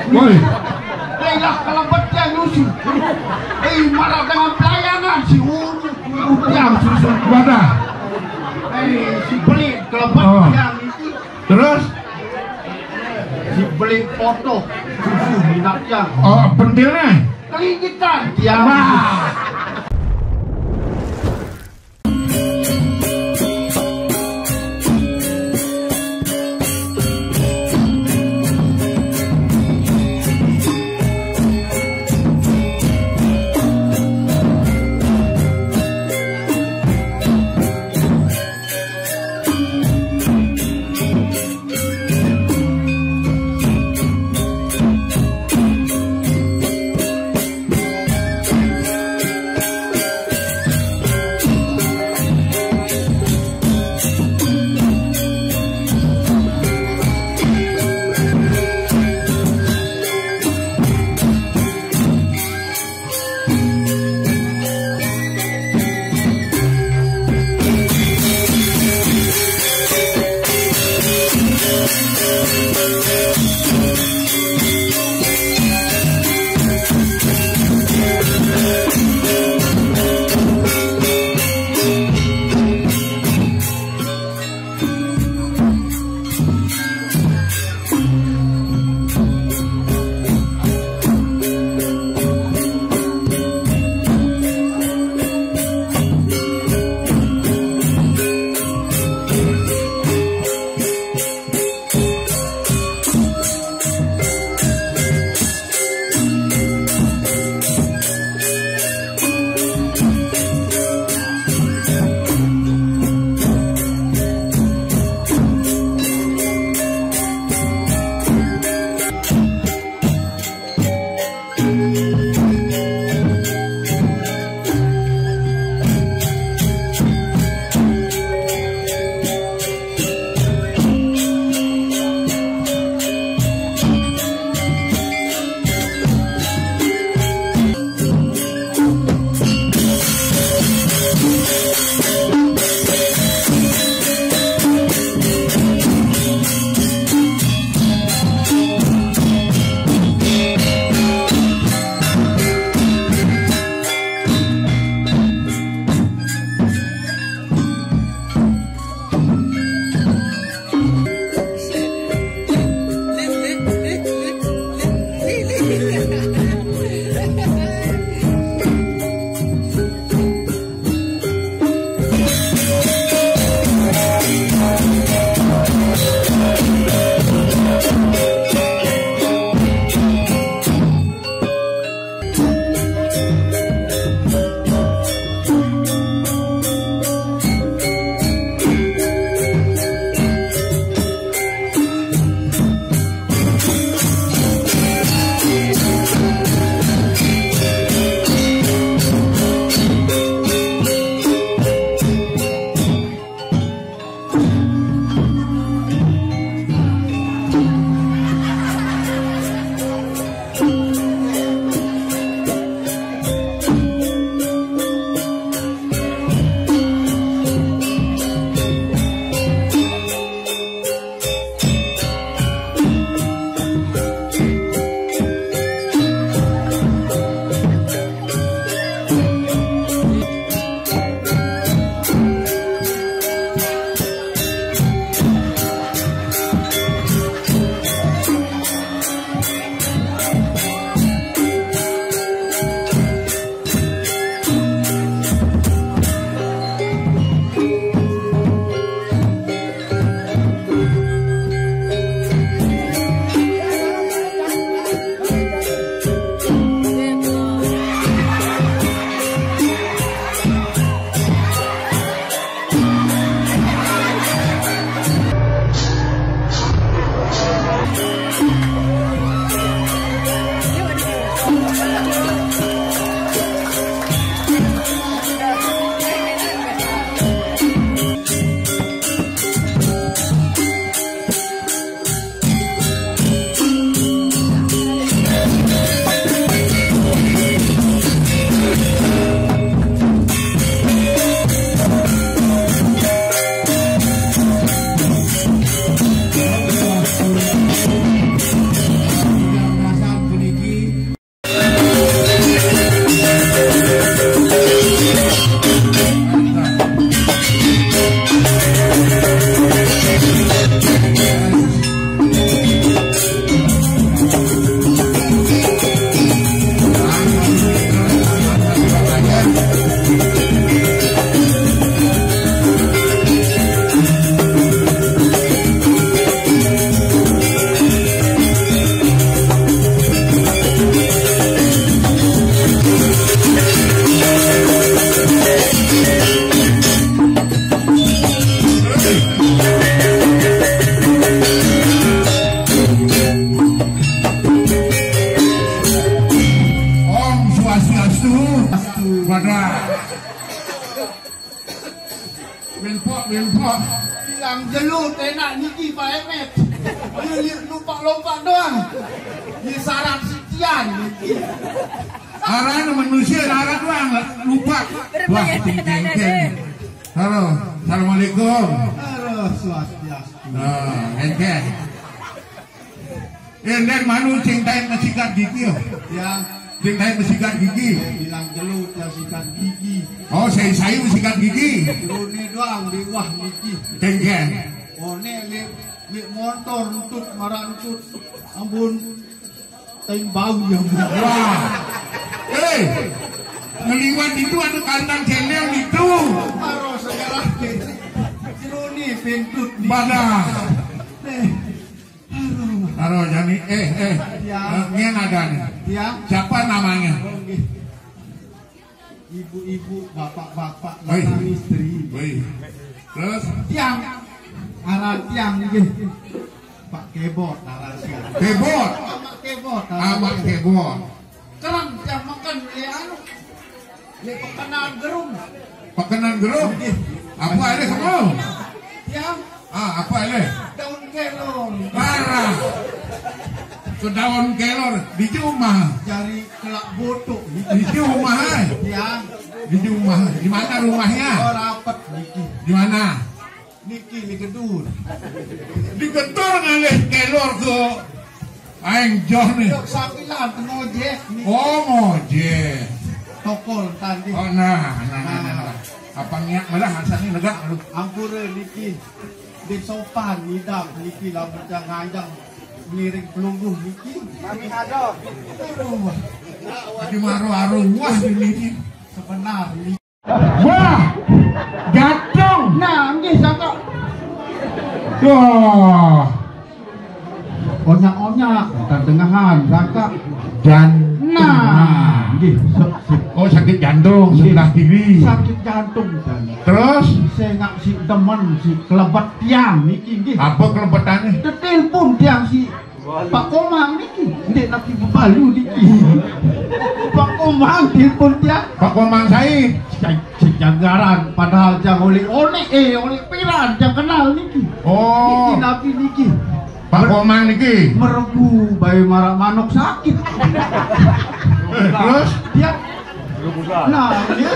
Woi. Lelah kelebet yang nyusu. Malah dengan pelayanan si yang susu. Mana? Si beli kelebet yang itu. Terus? Si beli foto susu minatnya. Oh, pentilnya? Kelingitan dia. Menpok. Yang jelut enak niki Pak Emet. Lompat doang. Di syarat sitian niki. Arah manusia arah doang lupa. Wah, cengkeng. Halo, assalamualaikum. Halo, swastiastu. Nah, cengkeng. Dan manu cengkeng sikat gigi. Ya, Cengkeng sikat gigi. bilang jelut ya sikat gigi. Oh, saya sikat gigi. Rone doang di wah niki. Cengkeng. Oh, nek motor untuk marantut. Ampun. Ting bau yang Wah. Ngeliwat itu ada kandang celeng itu. Karo sejarah Rone pentut nih. Badah. Taruh jadi ngen ada nih. Ya. Siapa namanya? Ibu-ibu, bapak-bapak, Oi. anak istri. Woi. Terus Tiang, aran tiang nggih. Pak Kebot aran siang. kebot, Pak Kebot. amak kebot. Kerang tiang makan anu. Le pekenan gerung. Pekenan gerung. Apa ada kamu? Tiang Apa ada? daun kelor. Parah. Ke daun kelor di rumah. Cari kelak botok. Di rumah. Tiang, Di rumah. Di mana rumahnya? oh rapet niki. Di mana? Niki di gedung. Digetor ngalih kelor ke aing joh nih. Yuk sambilan ngojek nih. Oh ngojek. Tokol tadi. Oh nah. Apa niat malah asal negak lu. Ampura niki. Di sopan nidam niki lah macam ngajang lirik pelungguh niki. Kami ada. Di maru-aru wah ini. Sebenar niki. Wah. Jatuh. Nah, nggih saka. Wah. Onyak-onyak tengahan saka. Nah. Nggih. Oh sakit jantung sebelah kiri. Sakit jantung dan. Terus Saya nggak si teman si kelebet tiang niki nggih. apa kelebetannya? Telepon tiang si Pak Komang niki. Ndek nanti bebalu niki. Pak Komang telepon tiang. Pak Komang Said. Sejagaran padahal jang oleh piran jang kenal niki. Oh. Niki nabi niki. Pak Komang niki. Meregu bayi marak manuk sakit. Terus Dia nah dia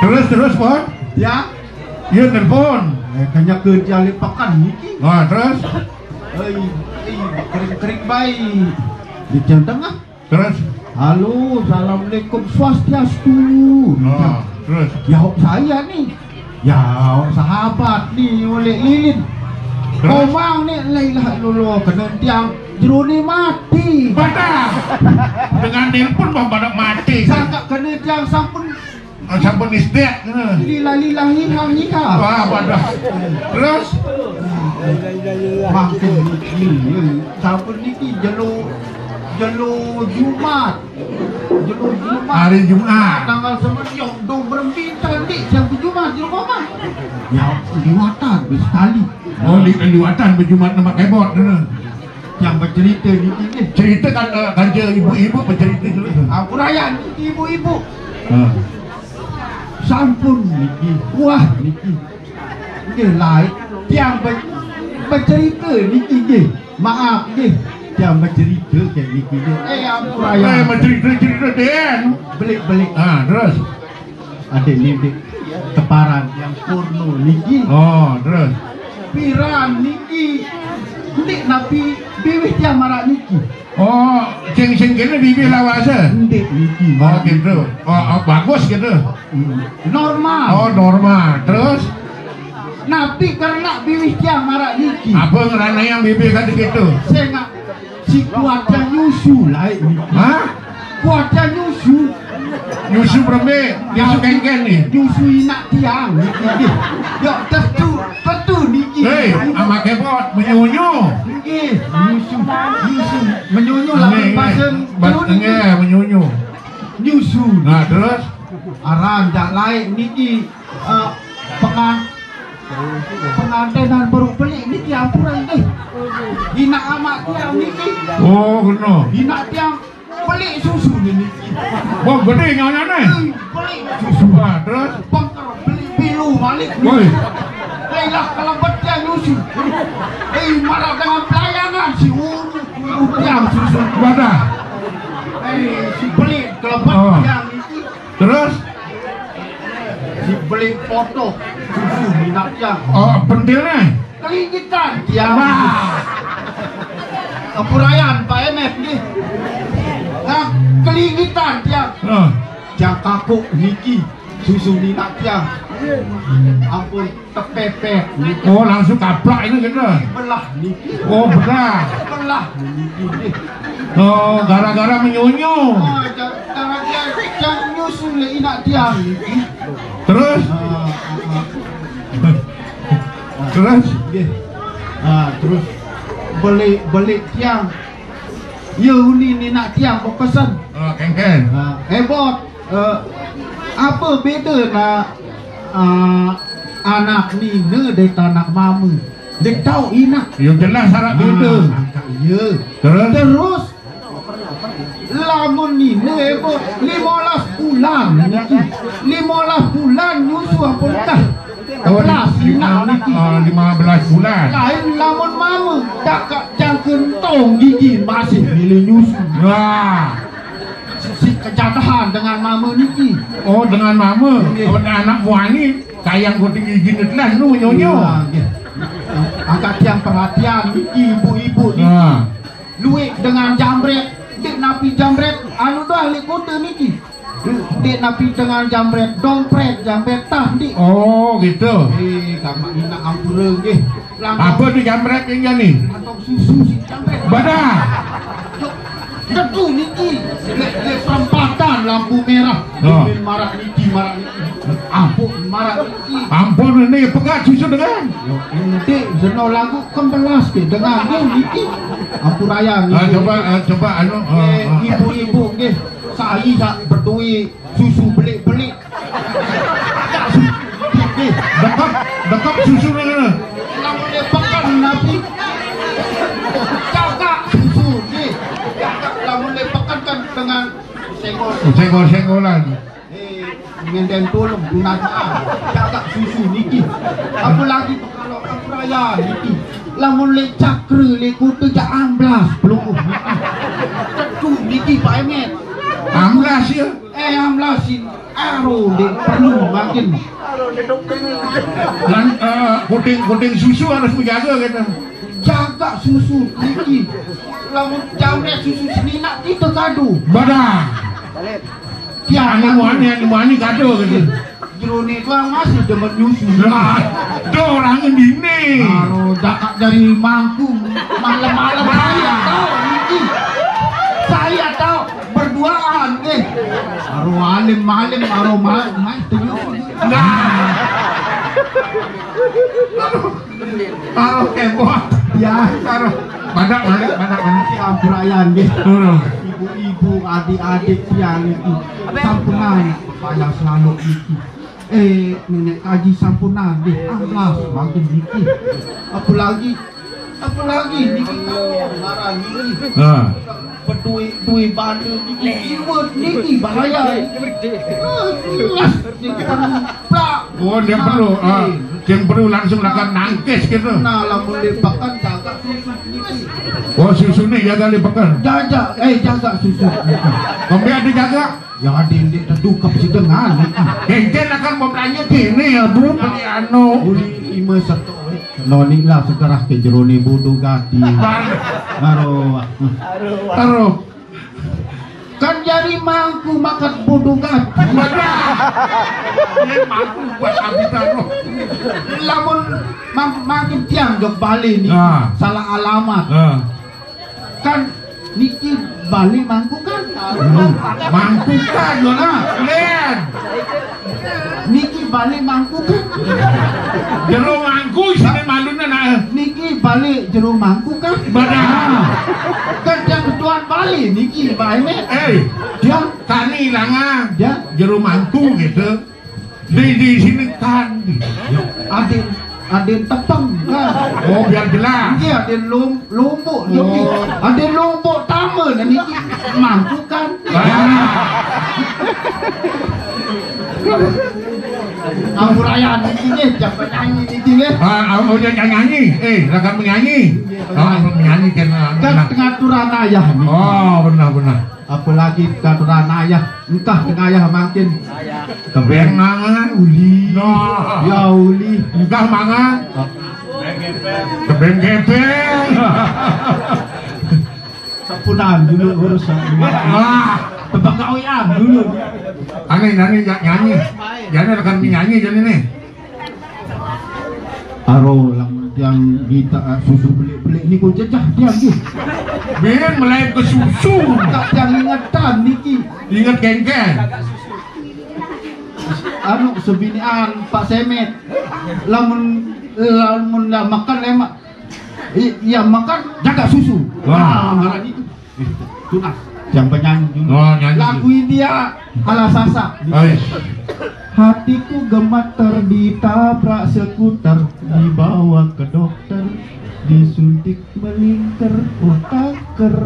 terus Pak. ya Iya telepon. kanya kerja lepakan niki. Nah terus Kering-kering bayi di jam tengah. terus. Halo, assalamualaikum swastiastu. Nah terus. Jawab saya nih. Ya sahabat nih oleh lilin. Komang nih lailah lulu kena tiang jeruni mati. Badak. Dengan telepon bang badak mati. Sangka kena tiang sampun Sampun istek. lila hiha. Wah badak. Terus Makin niki sampun niki jelu Jumat. hari Jumat. Tanggal 9 do berembintan dik jam Jumat di rumah. Ya liwatan sekali. Oh liwatan berjumat nama kebot. Yang bercerita niki nih. Cerita kan ibu-ibu bercerita dulu. Aku raya niki ibu-ibu. Sampun niki. Wah niki. Nggih lain tiang bercerita niki nggih. Maaf nggih. Tiang bercerita kayak niki nggih. Aku raya. Bercerita Den. Belik-belik. Terus. Adik lidik keparan yang porno niki. Oh terus. Piran niki. Ndik napi bibih tiang marak niki. Oh sing kene bibir lawase. Ndik niki. Oh gitu. Oh bagus gitu. Normal. Oh normal. Terus Napi karena bibih tiang marak niki. apa ngerana yang bibir kan gitu? Saya nggak si kuatnya nyusu lah ini. Hah? Kuatnya nyusu. Nyusu berembe, nyusu kengken nih. Nyusu inak tiang niki. Yuk tetu niki. Hei, sama kebot menyunyu. Niki nyusu menyunyu lah pasang menyunyu. nyusu. Nah terus Aran dak lain niki pengantenan baru beli niki ampura ini. Hina amat tiang niki. oh kena. Hina tiang beli susu niki. Wah gede nyonya nih. Beli susu. Nah terus Bangker beli pilu balik. Woi. Lah kalau betiang nyusul. Marah dengan pelayangan si Utiang susu. Wadah. Si pelik kalau betiang itu. Terus? Si pelik foto susu minatnya. Oh, pentilnya? Kelingitan tiang. Kepurayan Pak MF nih. Nah, kelingitan tiang. Yang kaku Niki susu minatnya. Ampun tepepet. Oh, langsung kaplak ini gitu. Belah Niki. Oh, belah. Belah Niki nih. Oh, gara-gara menyunyu. Oh, jangan nyusul inak tiang Niki. Terus? Terus? Terus balik tiang. Ya ni nak tiang berpesan. Oh, kengken. Bot, apa beda nak anak ni dari anak mama? Dia tahu inak. Ya jelas harap beda. Ya. Terus lamun ni bot 15 bulan. 15 bulan nyusu apa dah? Oh, 15 bulan. Lain lamun mama jangan kentong gigi masih milih nyusu. Wah. Si kejatahan dengan mama Niki. Oh, dengan mama. Oh, anak buah ni sayang kuting gigi netelan tu menyonyo. Angkat tiang perhatian ibu-ibu Niki. Luik dengan jamret. Dek napi jamret anu dah lek kota Niki. Dek napi dengan jamret dompret jamret tah dik. Oh, gitu. Kamak ina ampura nggih. Apa tu jamret yang ni? Atau susu si jamret. Badah. Tentu Niki. Lek perempatan lampu merah. Marah Niki. Ampun marah Niki. Ampun ni pegat susu dengan. Dek zeno lagu kembelas ke dengan Niki. Ampuraya Niki. Coba anu. Ibu-ibu nggih. Saya tak berduit susu belik-belik. Dekap susu dengan. Lamun lepakan nabi. Jaga susu ni. Lamun lepakan kan dengan senggol-senggolan. Ngenden tolong gunakan jaga susu Niki. Apa lagi kalau aku raya Niki. Lamun le cakra le kutu ja amblas belum Niki. Tentu Niki Pak Emet. Amblas ya? Amblasin aro de perlu makin. Dan kuting susu harus menjaga gitu. Jaga susu Niki. Lamun jamret susu sini nak kita kado. Badah. Ani kado gitu. Jerone tuang masih demen nyusu. Ada orang ini. Aro dakat dari mangku malam-malam saya tahu Niki. Saya tahu berduaan aro alim aro mai Aro keboh. Ya, aro badak si ampurayan ibu-ibu adik-adik yang itu sampunan payah selalu Niki. Nenek kaji sampunan alas makin Niki. Apalagi Niki marah Niki. Berduit bandel Niki. Niki bahaya. Oh, dia perlu langsung lakukan nangkis gitu. Nah, lamun lepakan jaga susu Niki. Oh, susu ni jaga lepakan. Jaga susu. Kami ada jaga. Ya ada yang tertukap si dengan Niki. Kengken akan membelanja kini ya, Bu. Beli anu. Beli 5 satu. Noni lah sekarang ke jerone bodoh gati. Taruh. Kan jari mangku makan bodoh gati. Ini mangku buat habitan lo. Lamun makin tiang jok Bali ni salah alamat. Kan Niki Bali mangku kan? Mangku kan, Yona. Lihat. Niki Bali mangku kan? Jero mangku sini malunya nak. Niki Bali jero mangku kan? Badah. Kan dia ketuan Bali Niki Bali. Dia tani langa. Dia jero mangku gitu. Di sini kan. Ada tepang kan? Oh, biar jelas. Iya, ada lombok. Ada lombok taman Niki mangku kan? Kampurayan niki nggih, jam penyanyi niki nggih. Oh dia nyanyi. Lakan menyanyi. Menyanyi kan. Kan pengaturan ayah niki. Oh benar. Apalagi pengaturan ayah, entah dengan ayah makin Kebeng mangan uli. ya uli. Entah mangan. Kebeng gepeng. Sapunan dulu urusan. Pembangkauan dulu. Aneh nyanyi. Jadi rekan menyanyi jadi nih. Aro yang kita susu beli ni kau jejah dia ni. Biar melayu ke susu. Tak yang ingatan niki. Ingat geng-geng. Anu sebinian Pak Semet. Lamun dah makan lemak. Iya makan jaga susu. Wah, marah itu. Tunas. Yang penyanyi juga. Oh, nyanyi. Lagu India ala sasa. Hatiku gemeter ditabrak skuter, dibawa ke dokter, disuntik melingkar, kanker.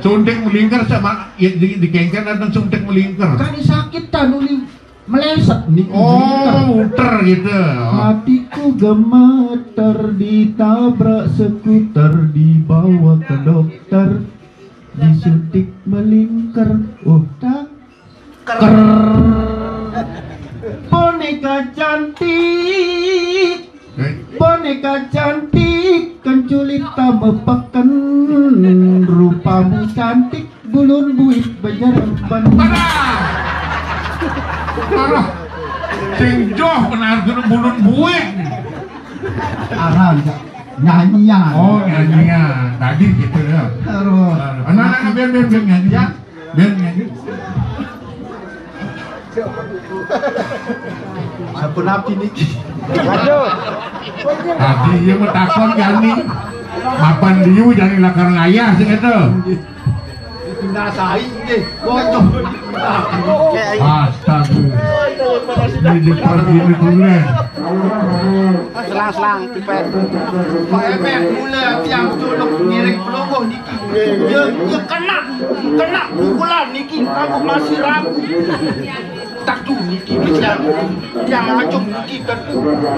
Suntik melingkar sama di kengker datang suntik melingkar. Kan sakit kan uli meleset nih. Oh, muter gitu. Hatiku gemeter ditabrak skuter, dibawa ke dokter, disuntik melingkar, kanker. Boneka cantik kenculit mepakan, rupamu cantik bulun buit bajaran ban. Parah. Sing joh benar kudu bulun buit. Arah nyanyian. Oh, nyanyian. Tadi gitu ya. Anak-anak biar nyanyi ya. Biar nyanyi. Siapa nabi niki? Tadi dia mau takon jani. Mapan diu jani lakar ngayah sing itu. Dinasai nggih. Bocor. Astaga. Ini pergi ini bulan. Selang-selang tipet. Pak Emet mula tiang tolong ngiring pelongoh niki. Dia kena pukulan niki. Aku masih ragu. Tak tu niki yang macam niki dan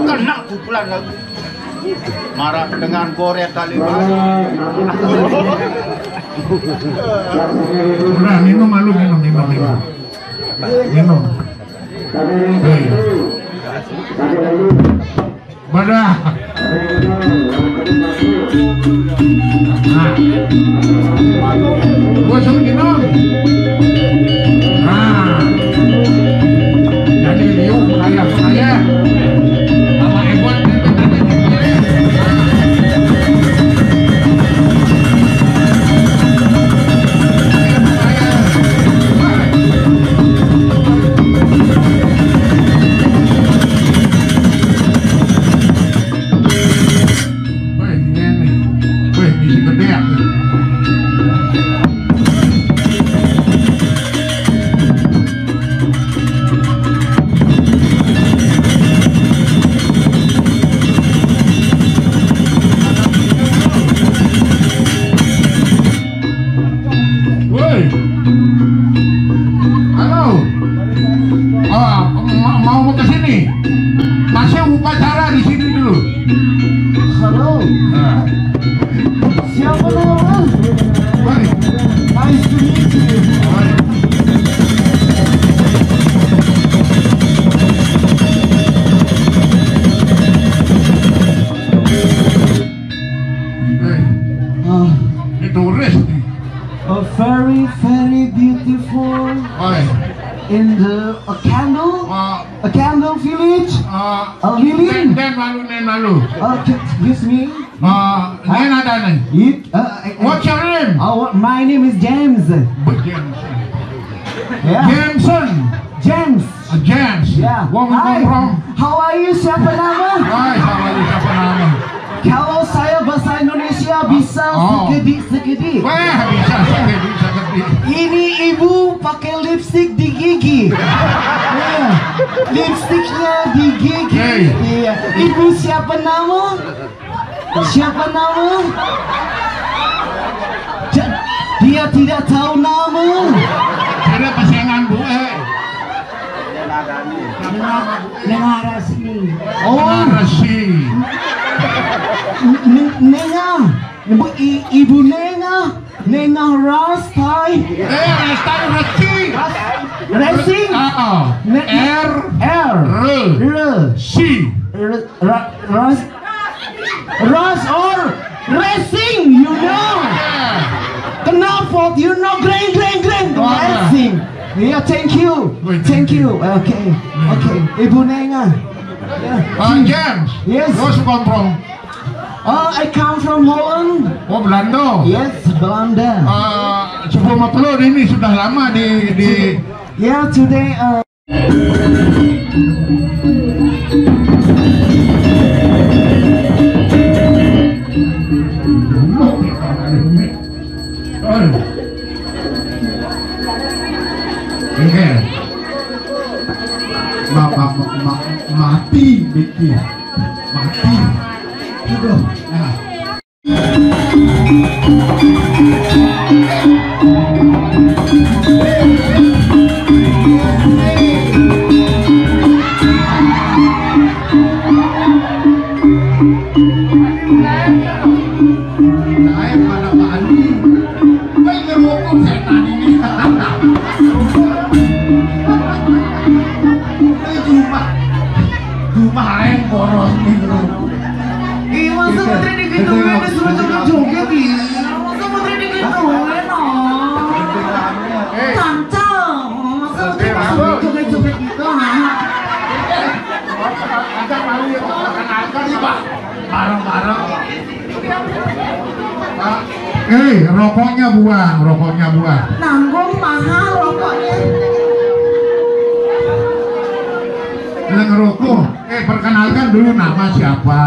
kena pukulan lagi. Marah dengan korek Taliban. Udah minum malu minum. Hei. Badah. Nah. Gua suruh minum. Nah. Jadi liu ayah. Sama Ebon very beautiful in a candle village. A lily. Malu. Excuse me. What's your name? My name is James. James. James. Yeah. Hi. How are you? Siapa nama? Kalau saya bahasa Indonesia bisa segede. Wah, bisa segede. Ini ibu pakai lipstick di gigi. Lipstiknya di gigi. Iya. Ibu siapa nama? Dia tidak tahu nama. Ada pasangan bu. Nengarasi. Narasi. Nenga. Ibu Nenga. Nenga Rastai. Rastai Rasi. Racing. R. Si. Ras or racing, you know. Kenapa? You know, green, racing. Yeah, thank you. Okay. Ibu Nenga. James. Yes. Where you come from? I come from Holland. Oh, Belanda. Yes, Belanda. Sebuah Matlur ini sudah lama di Yeah, today. Mati Vicky, mati. Aduh. Nah. Rokoknya buang. Nanggung mahal rokoknya. Ngerokok. Perkenalkan dulu nama siapa?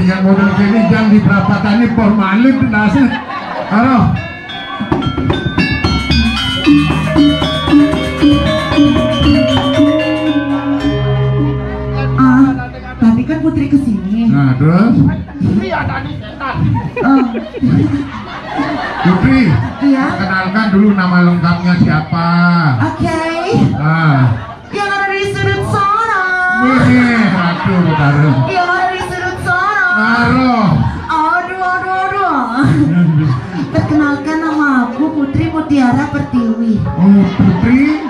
Yang model gini jangan di perapatan ini formalin nasi. Halo. Tadi kan Putri kesini. Nah, terus? Putri, Iya. kenalkan dulu nama lengkapnya siapa? Oke. Yang ada di sudut sana. Aduh, taruh. Yang ada di sudut sana. Taruh. Aduh. Perkenalkan nama aku Putri Mutiara Pertiwi. Oh, Putri.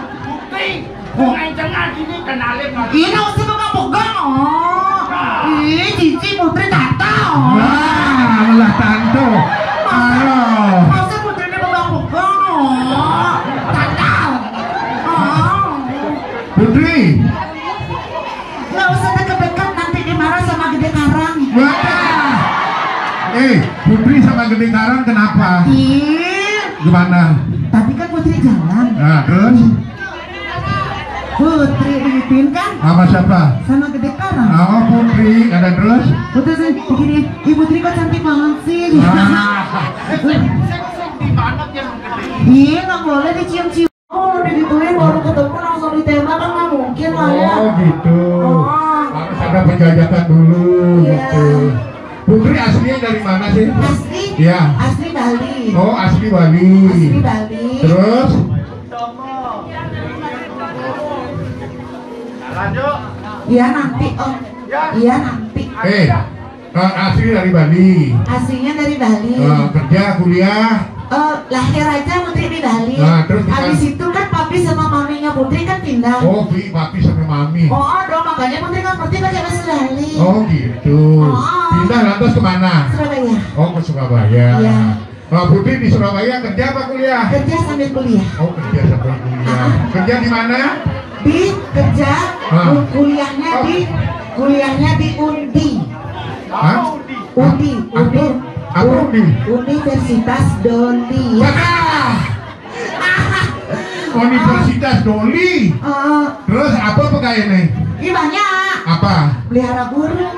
Kok encengan ini kenalin Mas. Ini usah pegang-pegang. Ih, cici Putri datang. Malah tanto. Masa Putri ini pegang-pegang. Datang. Putri. Nggak usah deket-deket, nanti dimarah sama Gede Karang. Putri sama Gede Karang kenapa? Gimana? Tadi kan Putri jalan. Nah, terus? Putri digituin kan? Sama siapa? Sama Gede Karang. Oh, Putri. Ada terus? Putri begini, Putri kok cantik banget sih. Iya, nggak boleh dicium-cium. Oh, digituin baru ketemu langsung ditembak kan nggak mungkin lah ya. Oh, gitu. Harus ada penjajakan dulu, gitu. Putri aslinya dari mana sih? Asli? Iya. Asli Bali. Oh, asli Bali. Asli Bali. Terus? Lanjut. Iya nanti Om. Iya nanti. Asli dari Bali. Aslinya dari Bali. Kerja, kuliah. Lahir aja Putri di Bali. Nah, terus habis itu kan papi sama maminya Putri kan pindah. Oh, papi sama mami. Oh, dong makanya Putri kan pakai bahasa Bali. Oh, gitu. Pindah lantas kemana? Surabaya. Oh, ke Surabaya. Iya. Putri di Surabaya kerja apa kuliah? Kerja sambil kuliah. Oh, kerja sambil kuliah. Kerja di mana? Di kerja, kuliahnya di Undi. Hah? Undi. Universitas Doli. Universitas Doli. Terus apa pegawainya? Ini banyak. Apa? Pelihara burung.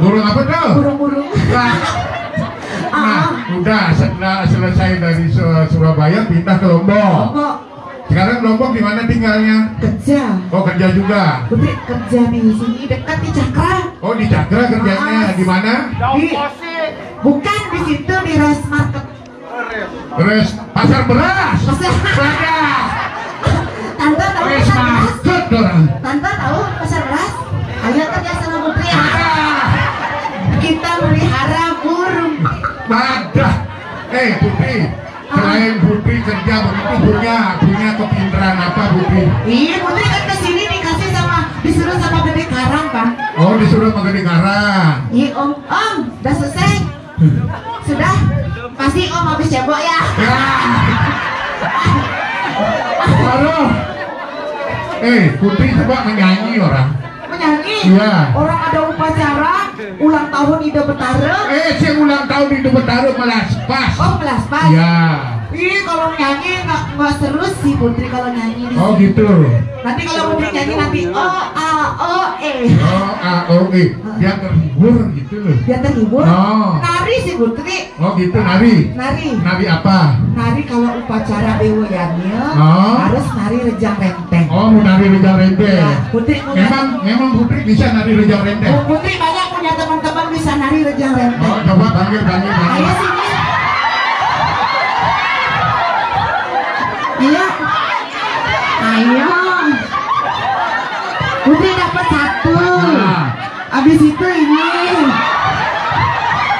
Burung apa tuh? Burung-burung. Nah, udah setelah selesai dari Surabaya pindah ke Lombok. Sekarang Lombok di mana tinggalnya? Kerja. Oh, kerja juga. Putri kerja di sini dekat di Cakra. Oh, di Cakra kerjanya. Di mana? Bukan di situ di Res Market. Pasar beras. Tanpa tahu pasar beras? Ayo kerja sama Putri ya. Kita melihara burung. Badah. Putri, selain Putri kerja begitu punya kepintaran apa Putri? Iya, Putri kan kesini disuruh sama Gede Karang kan? Oh, disuruh sama Gede Karang. Iya Om, udah selesai. Sudah, pasti Om habis cebok ya. Halo. Putri coba menyanyi orang. Menyanyi? Iya. Orang ada upacara ulang tahun Ida Betara. Si ulang tahun Ida Betara melaspas. Oh, melaspas? Iya. Ih, kalau nyanyi nggak seru sih Putri kalau nyanyi di Oh sini. gitu. Nanti kalau Putri nyanyi nanti O-A-O-E. O-A-O-E. Dia terhibur gitu loh. Dia terhibur? Oh. Nari sih Putri. Oh gitu, nari. Nari. Nari apa? Nari kalau upacara Dewa Yamil harus nari rejang renteng. Oh, mau nari rejang renteng. Ya, Putri memang Putri bisa nari rejang renteng. Oh, Putri banyak punya teman-teman bisa nari rejang renteng. Oh, coba panggil. Ayo sini. Ayo. Putri dapat 1. Habis itu ini.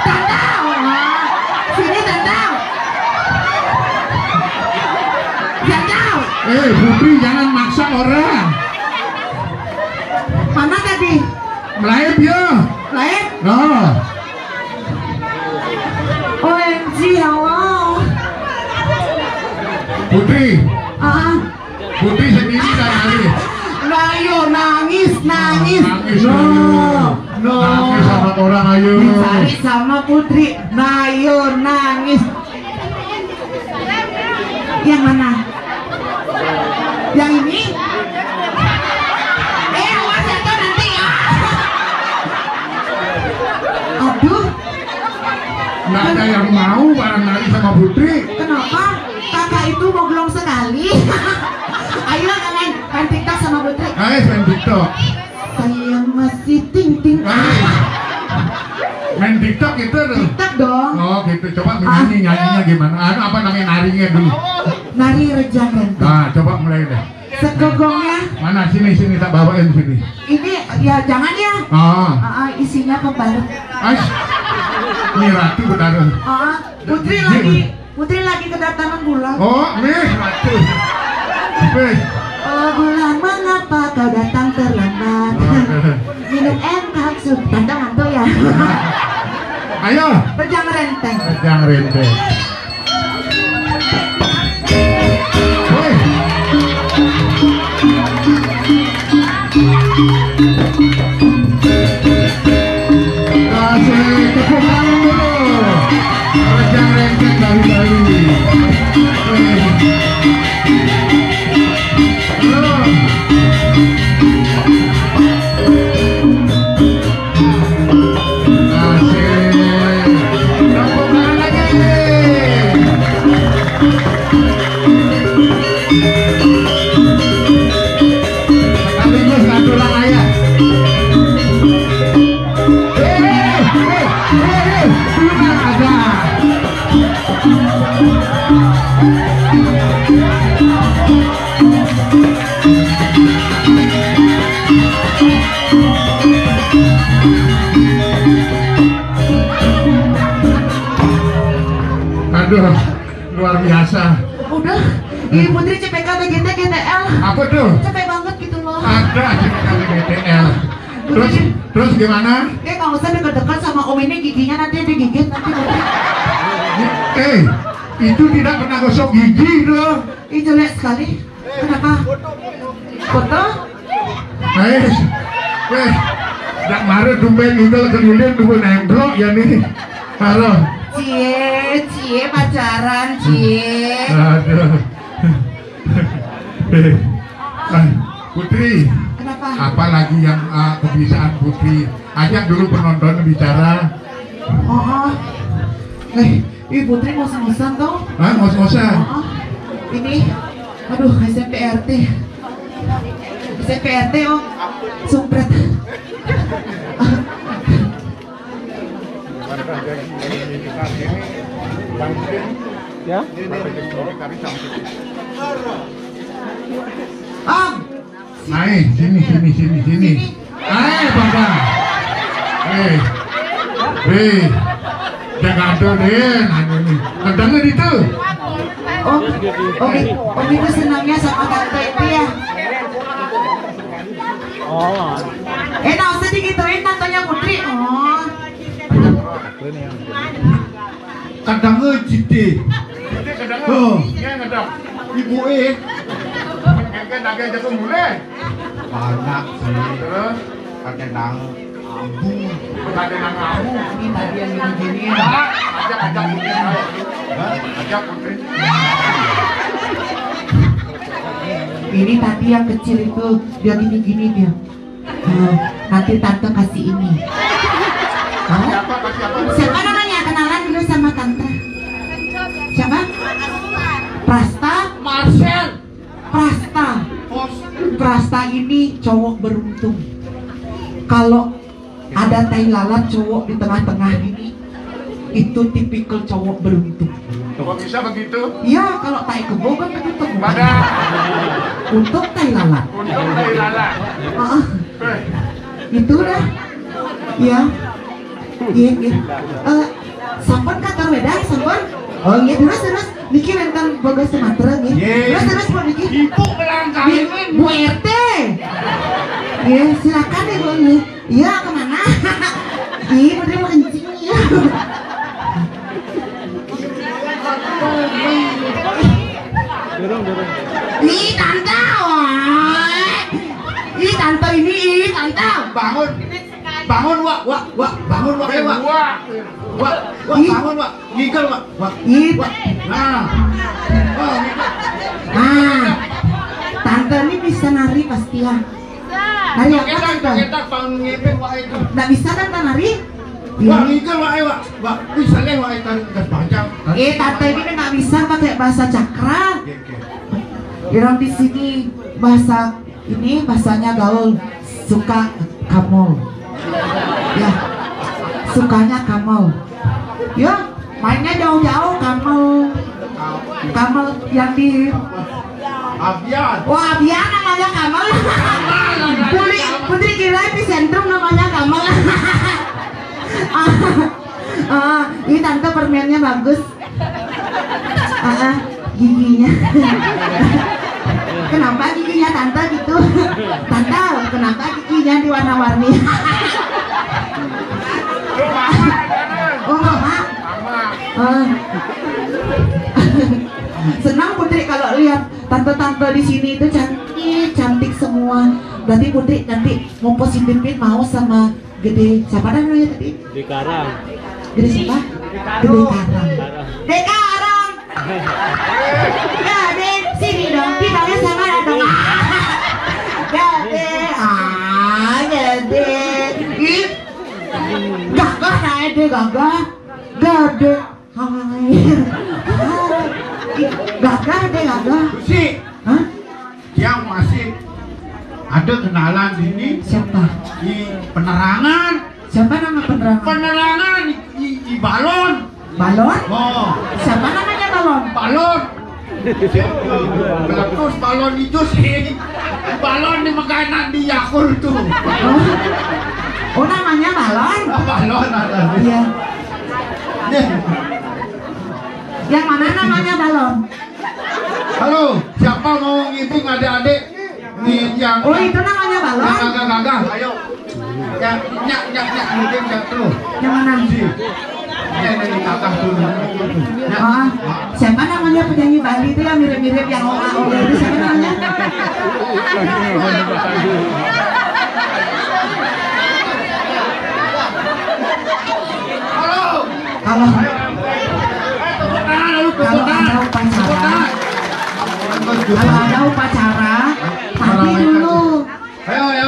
Tantau. Sini tantau. Tantau. Putri jangan maksa orang. Mana tadi? Melayu ya. Lain? Oh. OMG, Allah. Putri sendiri kan nari. Ayo nangis. Nangis sama orang ayo. Dicari sama Putri. Ayo nangis. Yang mana? Yang ini? Awas jatuh nanti ya. Aduh. Nggak ada yang mau bareng nari sama Putri. Kenapa? Kakak itu boglong sekali. Ayo main TikTok sama Putri. Ayo main TikTok. Saya masih ting. Main TikTok itu loh. TikTok dong. Oh gitu, coba nyanyinya gimana? Apa namanya narinya dulu? Nari rejang renteng. Nah, coba mulai deh. Segogongnya. Mana sini tak bawain sini. Ini ya jangan ya. Isinya pembalut. Ini Ratu Betara. Putri lagi kedatangan bulan. Oh, nih Ratu. Oh bulan, mengapa kau datang terlambat? Minum kapsul. Tanda ngantuk ya. Ayo. Rejang renteng. Woi. Kasih tepuk tangan dulu. Rejang renteng dari Bali. Aduh, luar biasa. Udah, ini Putri CPK TGT GTL. Apa tuh? Capek banget gitu loh. Ada CPK GTL. Terus gimana? Nggak usah deket-deket sama Om ini, giginya nanti digigit nanti Putri. Itu tidak pernah gosok gigi loh. Ih jelek sekali. Kenapa? Foto? Jak marah tumben udel kelilin tunggu nembrok ya nih. Halo. Cie pacaran, cie. Aduh. Putri. Kenapa? Apalagi yang kebiasaan Putri. Ajak dulu penonton bicara. Ih Putri ngos-ngosan tau? Ngos-ngosan? Ini, aduh SMPRT. SMPRT Om, sumpret. Ya? Om, Naik, sini. Naik, pada. Jangan tuh deh, ngedenger itu. Om itu senangnya sama tante itu ya. Nggak usah digituin tantenya Putri. Kadang ngejiti. Oh, ngedok. ibu Kan agak jatuh mulai. banyak sih. Terus, Pakai nang abu. ada nang kamu. Ini tadi yang gini-gini. Ajak Putri. Ajak Putri. Ini tadi yang kecil itu dia gini-gini dia. Nanti tante kasih ini. Siapa kasih apa? Siapa namanya? Kenalan dulu sama tante. Siapa? Prasta. Marcel. Prasta. Prasta ini cowok beruntung. Kalau ada tai lalat cowok di tengah-tengah ini, itu tipikal cowok beruntung. Kok bisa begitu? Ya, kalau tai kebo kan begitu. Pada Untuk tai lalat. untuk dari lala. Itu dah. Ya. Iya. Sampun kantor Medan, sampun. Oh iya, terus. Niki rentan boga Sumatera nih. Terus Bu Niki. Ibu melangkahin. Bu RT. Ya, silakan ya Bu. Iya, kemana? Ih, Putri mau kencing ya. Ih, tante. Ih, tante ini, tante. Bangun. Bangun, Wak. Bangun, Wak. Wak, bangun, Wak. Ngigel, Wak. Ih, Nah. Oh, ngigel. tante ini bisa nari pasti ya. Nari apa tante? Kita bangun ngipin, Wak, itu. Nggak bisa tante nari? Wak, ngigel, Wak. Wak, bisa leh, Wak, itu. Gas panjang. Tante ini kan nggak bisa pakai bahasa cakra. Orang di sini bahasanya gaul, suka kamu. Ya, sukanya kamu. Ya, mainnya jauh-jauh kamu yang di Abian. Wah, Abian namanya Kamal. Putri kira di sentrum namanya Kamal. Ini tante permennya bagus. Giginya. Kenapa giginya tante gitu? Tante, kenapa giginya diwarna-warni? Oh, mama. Senang Putri kalau lihat tante-tante di sini itu cantik semua. Berarti Putri nanti mau positifin mau sama Gede siapa namanya tadi? Di Karang. Gede siapa? Gede Karang. Gede Karang. Gede sini dong. Bilangnya sama dong. Gede. Gede. Ih. Gagah naik deh gagah. Gede. Hai. Gagah deh gagah. Si, Hah? yang masih ada kenalan ini Siapa? di penerangan. Siapa nama penerangan? Penerangan di balon. Balon? Oh, Siapa namanya balon? balon. Meletus balon itu sih. Balon di makanan di Yakult tuh. Oh namanya balon? Balon ada. Iya. Nih, Yang mana namanya balon? halo, siapa mau ngitung adik-adik? Nih yang Oh itu namanya balon? yang gagah-gagah, ayo. Yang nyak mungkin yang tuh. Yang mana? Si. Ini kakak tuh. Oh, siapa namanya penyanyi Bali itu yang mirip-mirip yang OA itu siapa namanya? Halo. Kalau Kalau ada upacara, tadi dulu. Ayo, Ya,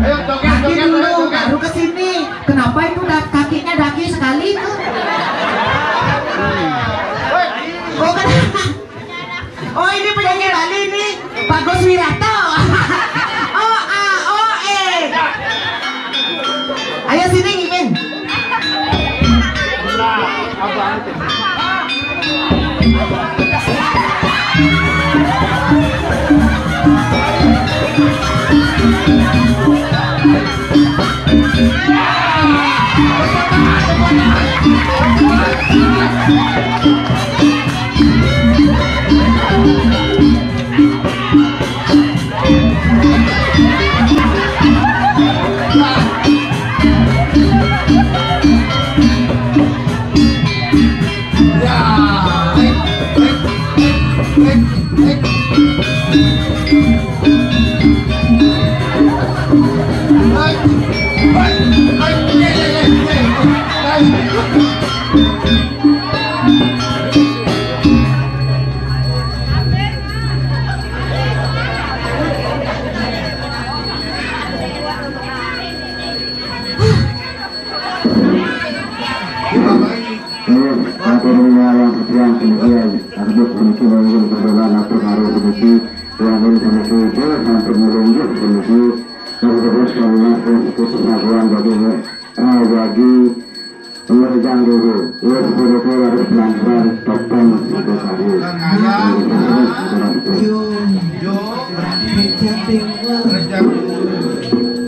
ayo joget, tadi joget, dulu joget. baru ke sini. Kenapa itu kakinya daki sekali itu? Oh, kenapa? Oh ini penyanyi Bali ini Bagus Wirato. Ayo sini Ngipin.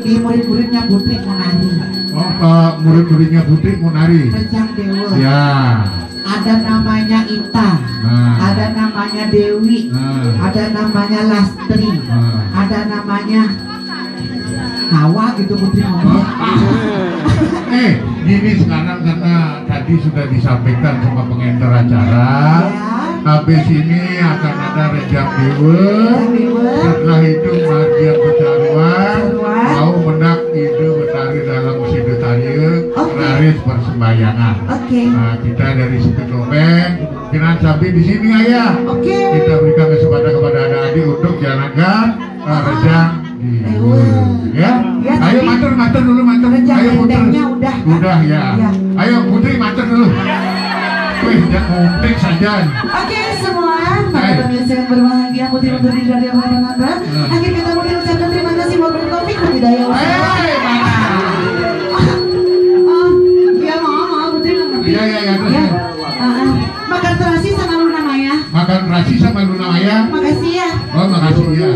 Di murid-muridnya Putri Munari. Oh, murid-muridnya Putri Munari. Rejang Dewa. Ya. Ada namanya Ita, ada namanya Dewi, ada namanya Lastri, ada namanya Hawa gitu Putri ngomong. Gini sekarang karena tadi sudah disampaikan sama pengantar acara. Habis ini akan ada Rejang Dewa. Setelah itu Mardian Pecaruan mau menak ide menari dalam Sidetaria Raris Persembahyangan. Nah, kita dari situ Topeng Kinan sampai di sini ayah. Kita berikan kesempatan kepada adik-adik untuk jalankan Rejang Dewa. Ya, ayo matur dulu matur. Ayo Putri. Udah ya. Ayo Putri matur dulu. Jangan ngumpik saja. Semua para pemirsa yang berbahagia, putri-putri dari Nanda. Akhir kita mau ucapkan terima kasih buat Topik Budidaya. Ya mau putri ngerti. Iya. Makan terasi sama Luna Maya. Makan terasi sama Luna Maya. Makasih ya. Oh makasih ya.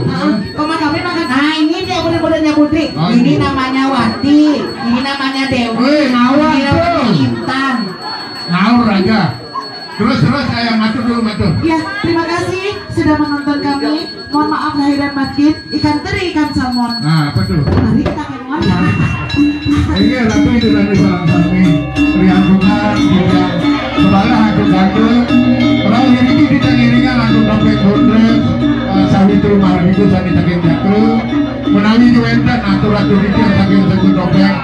Kami makan. Nah ini dia murid-muridnya Putri. Ini namanya Wati. Ini namanya Dewi. Ini namanya Intan. Ngawur aja. Terus saya matur dulu matur. Ya, terima kasih sudah menonton kami. Mohon maaf lahir dan batin. Ikan teri, ikan salmon. Nah, apa tuh? Mari kita keluar. Iya, lagu itu dari Salami. Riantungan, juga sebalah hatu-hatu. Kalau ini kita ngiringan lagu Topeng Bondres, Sawitru Mardiku, Sani Saking Jakru, menawi juwentan atur-atur itu yang saking Saking Topeng,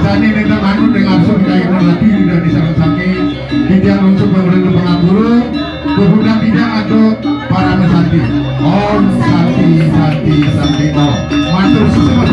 Sani Neta Manu dengan Sun Kainan Lati dan disarang saking Bidang untuk pemerintah pengaburu, berhudang bidang atau para mesanti. Om Santi Santi Santi Om. Matur susun.